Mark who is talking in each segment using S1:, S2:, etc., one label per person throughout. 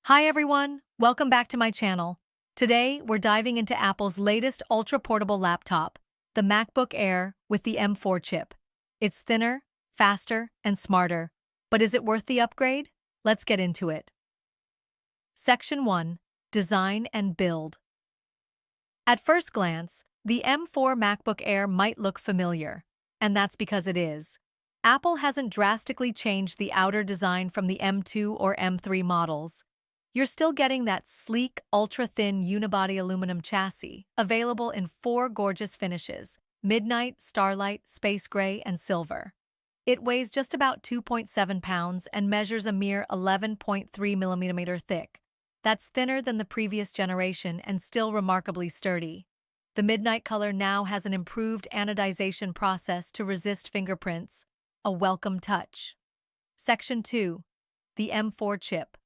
S1: Hi everyone, welcome back to my channel. Today, we're diving into Apple's latest ultra-portable laptop, the MacBook Air with the M4 chip. It's thinner, faster, and smarter. But is it worth the upgrade? Let's get into it. Section 1. Design and Build. At first glance, the M4 MacBook Air might look familiar, and that's because it is. Apple hasn't drastically changed the outer design from the M2 or M3 models. You're still getting that sleek, ultra-thin unibody aluminum chassis, available in 4 gorgeous finishes: midnight, starlight, space gray, and silver. It weighs just about 2.7 pounds and measures a mere 11.3 mm thick. That's thinner than the previous generation and still remarkably sturdy. The midnight color now has an improved anodization process to resist fingerprints, a welcome touch. Section 2. The M4 chip.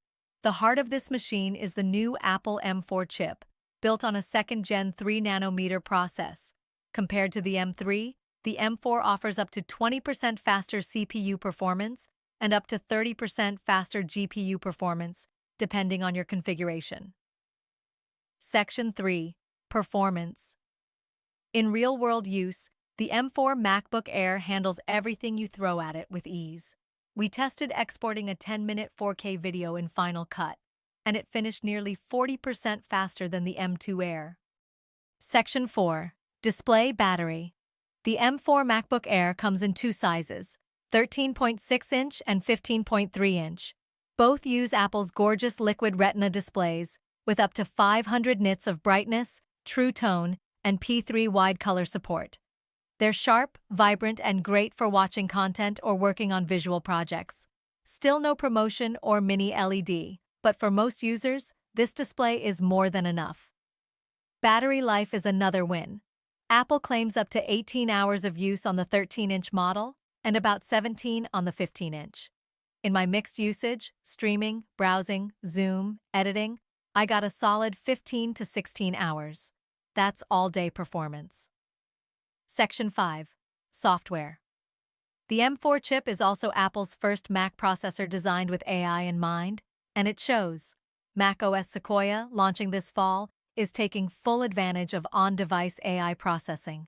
S1: The heart of this machine is the new Apple M4 chip, built on a second-gen 3-nanometer process. Compared to the M3, the M4 offers up to 20% faster CPU performance and up to 30% faster GPU performance, depending on your configuration. Section 3. Performance. In real-world use, the M4 MacBook Air handles everything you throw at it with ease. We tested exporting a 10-minute 4K video in Final Cut, and it finished nearly 40% faster than the M2 Air. Section 4. Display battery. The M4 MacBook Air comes in 2 sizes, 13.6-inch and 15.3-inch. Both use Apple's gorgeous liquid Retina displays, with up to 500 nits of brightness, true tone, and P3 wide color support. They're sharp, vibrant, and great for watching content or working on visual projects. Still no promotion or mini LED, but for most users, this display is more than enough. Battery life is another win. Apple claims up to 18 hours of use on the 13-inch model and about 17 on the 15-inch. In my mixed usage, streaming, browsing, Zoom, editing, I got a solid 15 to 16 hours. That's all-day performance. Section 5. Software. The M4 chip is also Apple's first Mac processor designed with AI in mind, and it shows. macOS Sequoia, launching this fall, is taking full advantage of on-device AI processing.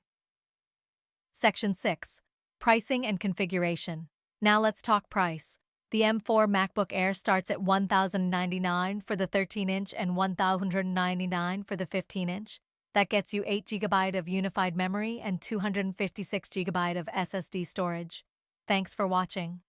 S1: Section 6. Pricing and configuration. Now let's talk price. The M4 MacBook Air starts at $1,099 for the 13-inch and $1,099 for the 15-inch. That gets you 8 GB of unified memory and 256 GB of SSD storage. Thanks for watching.